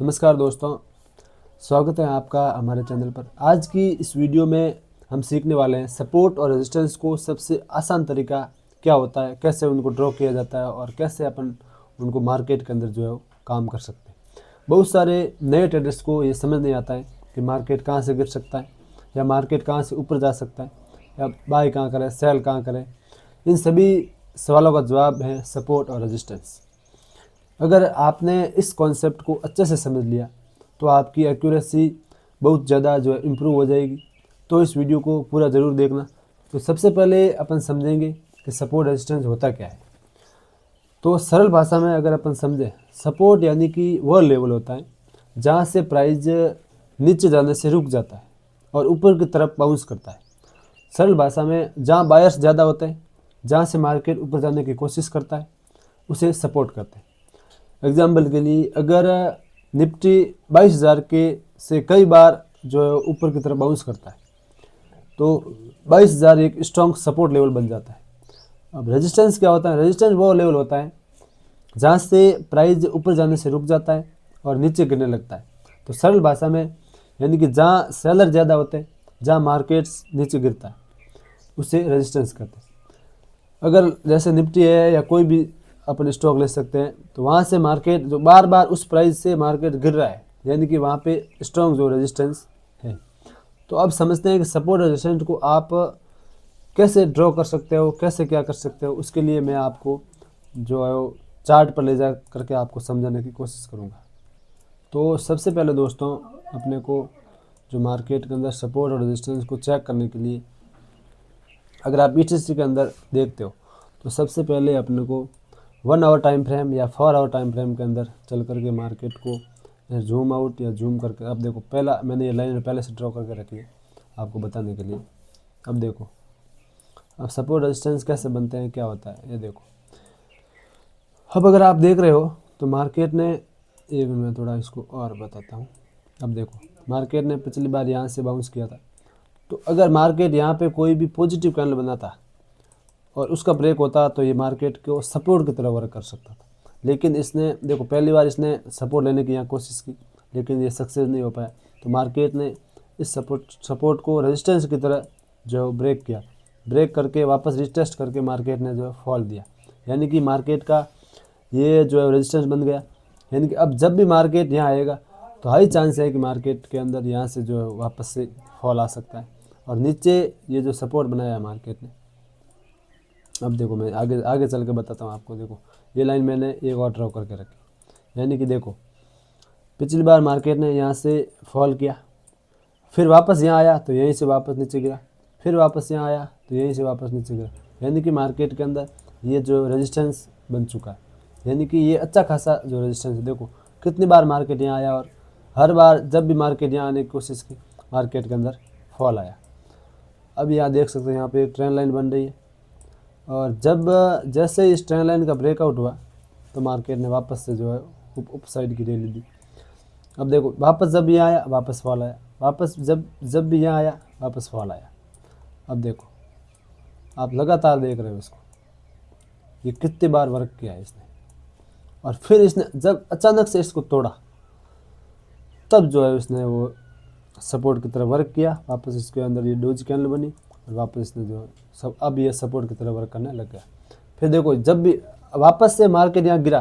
नमस्कार दोस्तों, स्वागत है आपका हमारे चैनल पर। आज की इस वीडियो में हम सीखने वाले हैं सपोर्ट और रेजिस्टेंस को सबसे आसान तरीका क्या होता है, कैसे उनको ड्रॉ किया जाता है और कैसे अपन उनको मार्केट के अंदर जो है वो काम कर सकते हैं। बहुत सारे नए ट्रेडर्स को ये समझ नहीं आता है कि मार्केट कहाँ से गिर सकता है या मार्केट कहाँ से ऊपर जा सकता है या बाय कहाँ करें, सेल कहाँ करें। इन सभी सवालों का जवाब है सपोर्ट और रेजिस्टेंस। अगर आपने इस कॉन्सेप्ट को अच्छे से समझ लिया तो आपकी एक्यूरेसी बहुत ज़्यादा जो है इम्प्रूव हो जाएगी। तो इस वीडियो को पूरा ज़रूर देखना। तो सबसे पहले अपन समझेंगे कि सपोर्ट रेजिस्टेंस होता क्या है। तो सरल भाषा में अगर अपन समझें, सपोर्ट यानी कि वह लेवल होता है जहाँ से प्राइस नीचे जाने से रुक जाता है और ऊपर की तरफ बाउंस करता है। सरल भाषा में जहाँ बायर्स ज़्यादा होते हैं, जहाँ से मार्केट ऊपर जाने की कोशिश करता है, उसे सपोर्ट करते हैं। एग्जाम्पल के लिए अगर निफ्टी 22,000 के से कई बार जो है ऊपर की तरफ बाउंस करता है तो 22,000 एक स्ट्रॉन्ग सपोर्ट लेवल बन जाता है। अब रेजिस्टेंस क्या होता है? रेजिस्टेंस वो लेवल होता है जहाँ से प्राइस ऊपर जाने से रुक जाता है और नीचे गिरने लगता है। तो सरल भाषा में यानी कि जहाँ सेलर ज़्यादा होते हैं, जहाँ मार्केट्स नीचे गिरता है, उसे रेजिस्टेंस कहते हैं। अगर जैसे निफ्टी है या कोई भी अपन स्टॉक ले सकते हैं तो वहाँ से मार्केट जो बार बार उस प्राइस से मार्केट गिर रहा है, यानी कि वहाँ पे स्ट्रॉन्ग जो रेजिस्टेंस है। तो अब समझते हैं कि सपोर्ट रेजिस्टेंस को आप कैसे ड्रॉ कर सकते हो, कैसे क्या कर सकते हो। उसके लिए मैं आपको जो है वो चार्ट पर ले जा करके आपको समझाने की कोशिश करूँगा। तो सबसे पहले दोस्तों, अपने को जो मार्केट के अंदर सपोर्ट और रेजिस्टेंस को चेक करने के लिए अगर आप BTC के अंदर देखते हो तो सबसे पहले अपने को 1 आवर टाइम फ्रेम या 4 आवर टाइम फ्रेम के अंदर चल करके मार्केट को जूम आउट या जूम करके, अब देखो पहला मैंने ये लाइन पहले से ड्रॉ करके रखी है आपको बताने के लिए। अब देखो, अब सपोर्ट रेजिस्टेंस कैसे बनते हैं, क्या होता है, ये देखो। अब अगर आप देख रहे हो तो मार्केट ने, एक मैं थोड़ा इसको और बताता हूँ। अब देखो, मार्केट ने पिछली बार यहाँ से बाउंस किया था, तो अगर मार्केट यहाँ पे कोई भी पॉजिटिव कैंडल बनाता और उसका ब्रेक होता तो ये मार्केट को सपोर्ट की तरह वर्क कर सकता था। लेकिन इसने देखो पहली बार इसने सपोर्ट लेने की यहाँ कोशिश की, लेकिन ये सक्सेस नहीं हो पाया। तो मार्केट ने इस सपोर्ट को रेजिस्टेंस की तरह जो ब्रेक किया, ब्रेक करके वापस रिटेस्ट करके मार्केट ने जो फॉल दिया, यानी कि मार्केट का ये जो है रेजिस्टेंस बन गया। यानी कि अब जब भी मार्केट यहाँ आएगा तो हाई चांस है कि मार्केट के अंदर यहाँ से जो है वापस से फॉल आ सकता है और नीचे ये जो सपोर्ट बनाया है मार्केट ने। अब देखो मैं आगे आगे चल के बताता हूँ आपको। देखो ये लाइन मैंने एक और ड्रॉ करके रखी, यानी कि देखो पिछली बार मार्केट ने यहाँ से फॉल किया, फिर वापस यहाँ आया तो यहीं से वापस नीचे गिरा, फिर वापस यहाँ आया तो यहीं से वापस नीचे गिरा। यानी कि मार्केट के अंदर ये जो रेजिस्टेंस बन चुका है, यानी कि ये अच्छा खासा जो रेजिस्टेंस है। देखो कितनी बार मार्केट यहाँ आया और हर बार जब भी मार्केट यहाँ आने की कोशिश की, मार्केट के अंदर फॉल आया। अब यहाँ देख सकते हैं यहाँ पे एक ट्रेंड लाइन बन रही है और जब जैसे इस ट्रेंड लाइन का ब्रेकआउट हुआ तो मार्केट ने वापस से जो है उप साइड की रैली दी। अब देखो वापस जब यहाँ आया वापस फॉल आया, वापस जब भी यहाँ आया वापस फॉल आया। अब देखो आप लगातार देख रहे हो इसको, ये कितनी बार वर्क किया है इसने। और फिर इसने जब अचानक से इसको तोड़ा तब जो है इसने वो सपोर्ट की तरह वर्क किया, वापस इसके अंदर ये डोज कैंडल बनी और वापस इसने जो सब अब ये सपोर्ट की तरह वर्क करने लग गया। फिर देखो जब भी वापस से मार्केट यहाँ गिरा,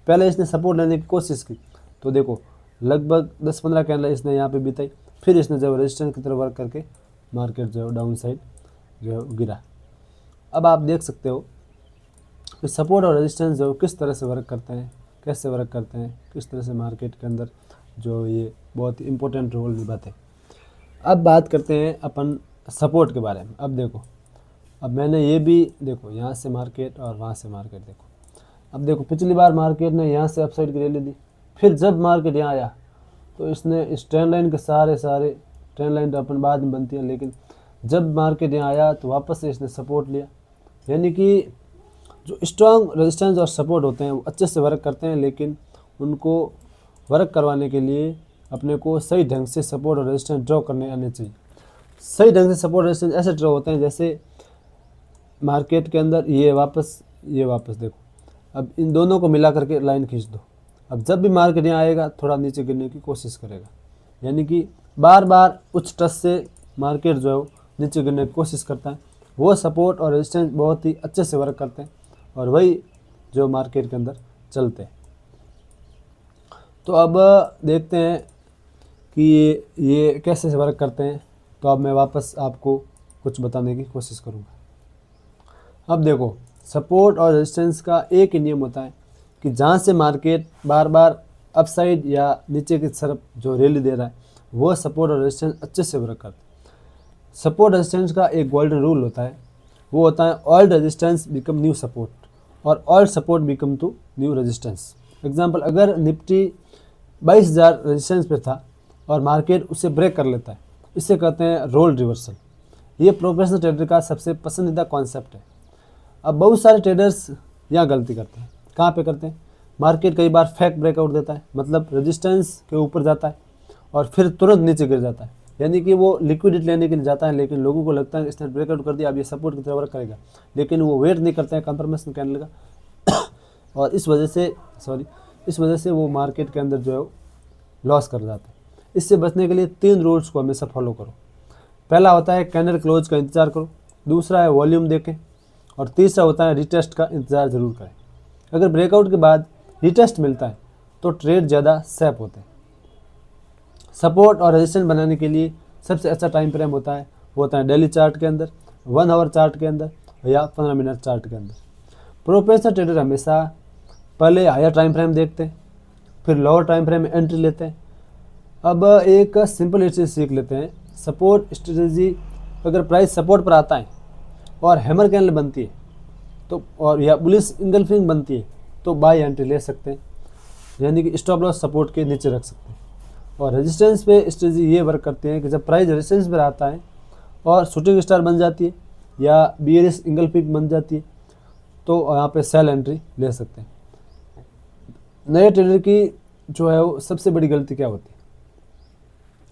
पहले इसने सपोर्ट लेने की कोशिश की तो देखो लगभग 10-15 कैंडल इसने यहाँ पे बिताई, फिर इसने जब रेजिस्टेंस की तरह वर्क करके मार्केट जो है डाउन साइड जो है गिरा। अब आप देख सकते हो कि सपोर्ट और रेजिस्टेंस जो किस तरह से वर्क करते हैं, कैसे वर्क करते हैं, किस तरह से मार्केट के अंदर जो ये बहुत ही इम्पोर्टेंट रोल निभाते हैं। अब बात करते हैं अपन सपोर्ट के बारे में। अब देखो, अब मैंने ये भी देखो यहाँ से मार्केट और वहाँ से मार्केट देखो। अब देखो पिछली बार मार्केट ने यहाँ से अपसाइड की रैली दी, फिर जब मार्केट यहाँ आया तो इसने इस ट्रेंड लाइन के सारे ट्रेंड लाइन तो अपन बाद में बनती है, लेकिन जब मार्केट यहाँ आया तो वापस से इसने सपोर्ट लिया। यानी कि जो स्ट्रॉन्ग रेजिस्टेंस और सपोर्ट होते हैं वो अच्छे से वर्क करते हैं, लेकिन उनको वर्क करवाने के लिए अपने को सही ढंग से सपोर्ट और रेजिस्टेंस ड्रॉ करने आने चाहिए। सही ढंग से सपोर्ट रेजिस्टेंस ऐसे ड्रॉ होते हैं जैसे मार्केट के अंदर ये वापस देखो। अब इन दोनों को मिला करके लाइन खींच दो, अब जब भी मार्केट यहाँ आएगा थोड़ा नीचे गिरने की कोशिश करेगा, यानी कि बार बार उच्च ट्रस्ट से मार्केट जो है वो नीचे गिरने की कोशिश करता है। वो सपोर्ट और रेजिस्टेंस बहुत ही अच्छे से वर्क करते हैं और वही जो मार्केट के अंदर चलते हैं। तो अब देखते हैं कि ये कैसे वर्क करते हैं। तो अब मैं वापस आपको कुछ बताने की कोशिश करूँगा। अब देखो, सपोर्ट और रेजिस्टेंस का एक ही नियम होता है कि जहाँ से मार्केट बार बार अपसाइड या नीचे की तरफ जो रैली दे रहा है वो सपोर्ट और रेजिस्टेंस अच्छे से वर्क करता है। सपोर्ट रेजिस्टेंस का एक गोल्डन रूल होता है, वो होता है old resistance become new support और old support become to new resistance. Example, अगर निफ्टी 22,000 रेजिस्टेंस पे था और मार्केट उसे ब्रेक कर लेता है, इसे कहते हैं रोल रिवर्सल। ये प्रोफेशनल ट्रेडर का सबसे पसंदीदा कॉन्सेप्ट है। अब बहुत सारे ट्रेडर्स यहाँ गलती करते हैं। कहाँ पे करते हैं? मार्केट कई बार फेक ब्रेकआउट देता है, मतलब रेजिस्टेंस के ऊपर जाता है और फिर तुरंत नीचे गिर जाता है, यानी कि वो लिक्विडिटी लेने के लिए जाता है, लेकिन लोगों को लगता है कि इसने ब्रेकआउट कर दिया, अब ये सपोर्ट की तरह वर्क करेगा, लेकिन वो वेट नहीं करते हैं कंफर्मेशन कैंडल का और इस वजह से वो मार्केट के अंदर जो है वो लॉस कर जाते हैं। इससे बचने के लिए 3 रूल्स को हमेशा फॉलो करो। पहला होता है कैंडल क्लोज का इंतजार करो, दूसरा है वॉल्यूम देखें और तीसरा होता है रिटेस्ट का इंतजार ज़रूर करें। अगर ब्रेकआउट के बाद रिटेस्ट मिलता है तो ट्रेड ज़्यादा सेफ होते हैं। सपोर्ट और रेजिस्टेंस बनाने के लिए सबसे अच्छा टाइम फ्रेम होता है, वो होता है डेली चार्ट के अंदर, 1 आवर चार्ट के अंदर या 15 मिनट चार्ट के अंदर। प्रोफेशनल ट्रेडर हमेशा पहले हायर टाइम फ्रेम देखते हैं, फिर लोअर टाइम फ्रेम में एंट्री लेते हैं। अब एक सिंपल स्ट्रेटजी सीख लेते हैं। सपोर्ट स्ट्रेटजी, अगर प्राइस सपोर्ट पर आता है और हैमर कैंडल बनती है तो और या बुलिश इंगल्फिंग बनती है तो बाय एंट्री ले सकते हैं, यानी कि स्टॉप लॉस सपोर्ट के नीचे रख सकते हैं। और रेजिस्टेंस पे स्ट्रेटजी ये वर्क करती है कि जब प्राइस रेजिस्टेंस पर आता है और शूटिंग स्टार बन जाती है या बियरिश इंगल्फिंग बन जाती है तो यहाँ पे सेल एंट्री ले सकते हैं। नए ट्रेडर की जो है वो सबसे बड़ी गलती क्या होती है?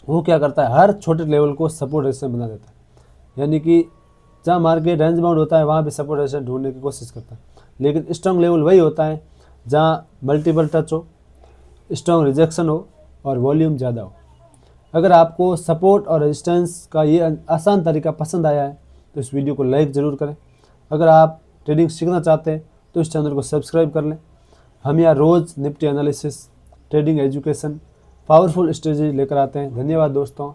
वो क्या करता है, हर छोटे लेवल को सपोर्ट रेजिस्टेंस बना देता है, यानी कि जहाँ मार्केट रेंज बाउंड होता है वहाँ पे सपोर्ट रेजिस्टेंस ढूंढने की कोशिश करता है। लेकिन स्ट्रॉन्ग लेवल वही होता है जहाँ मल्टीपल टच हो, स्ट्रॉन्ग रिजेक्शन हो और वॉल्यूम ज़्यादा हो। अगर आपको सपोर्ट और रेजिस्टेंस का ये आसान तरीका पसंद आया है तो इस वीडियो को लाइक ज़रूर करें। अगर आप ट्रेडिंग सीखना चाहते हैं तो इस चैनल को सब्सक्राइब कर लें। हम यहाँ रोज़ Nifty analysis, trading education, powerful strategy लेकर आते हैं। धन्यवाद दोस्तों।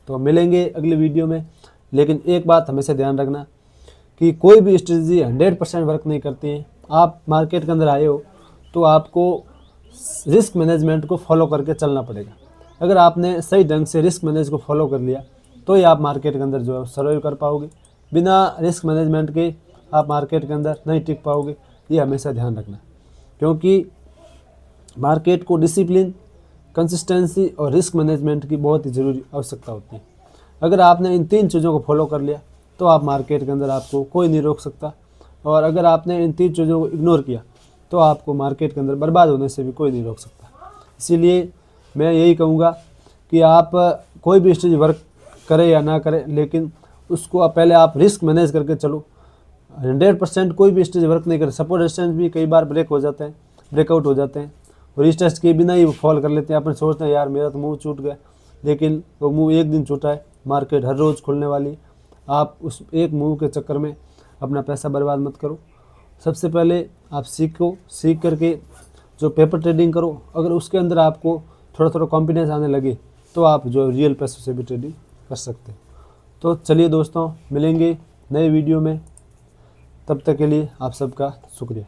तो मिलेंगे अगले वीडियो में, लेकिन एक बात हमेशा ध्यान रखना कि कोई भी स्ट्रेटजी 100% वर्क नहीं करती है। आप मार्केट के अंदर आए हो तो आपको रिस्क मैनेजमेंट को फॉलो करके चलना पड़ेगा। अगर आपने सही ढंग से रिस्क मैनेज को फॉलो कर लिया तो ही आप मार्केट के अंदर जो है सर्वाइव कर पाओगे। बिना रिस्क मैनेजमेंट के आप मार्केट के अंदर नहीं टिक पाओगे, ये हमेशा ध्यान रखना, क्योंकि मार्केट को डिसिप्लिन, कंसिस्टेंसी और रिस्क मैनेजमेंट की बहुत ही ज़रूरी आवश्यकता होती है। अगर आपने इन 3 चीज़ों को फॉलो कर लिया तो आप मार्केट के अंदर आपको कोई नहीं रोक सकता, और अगर आपने इन 3 चीज़ों को इग्नोर किया तो आपको मार्केट के अंदर बर्बाद होने से भी कोई नहीं रोक सकता। इसीलिए मैं यही कहूँगा कि आप कोई भी स्ट्रेटजी वर्क करें या ना करें, लेकिन उसको पहले आप रिस्क मैनेज करके चलो। 100% कोई भी स्ट्रेटजी वर्क नहीं करे। सपोर्ट रेजिस्टेंस भी कई बार ब्रेक हो जाते हैं, ब्रेकआउट हो जाते हैं और रिटेस्ट के बिना ही वो फॉल कर लेते हैं। अपन सोचते हैं यार मेरा तो मुंह छूट गया, लेकिन वो मुंह एक दिन छूटा है। मार्केट हर रोज़ खुलने वाली है। आप उस एक मुंह के चक्कर में अपना पैसा बर्बाद मत करो। सबसे पहले आप सीख करके जो पेपर ट्रेडिंग करो। अगर उसके अंदर आपको थोड़ा थोड़ा कॉन्फिडेंस आने लगे तो आप जो रियल पैसों से भी ट्रेडिंग कर सकते हैं। तो चलिए दोस्तों, मिलेंगे नए वीडियो में, तब तक के लिए आप सबका शुक्रिया।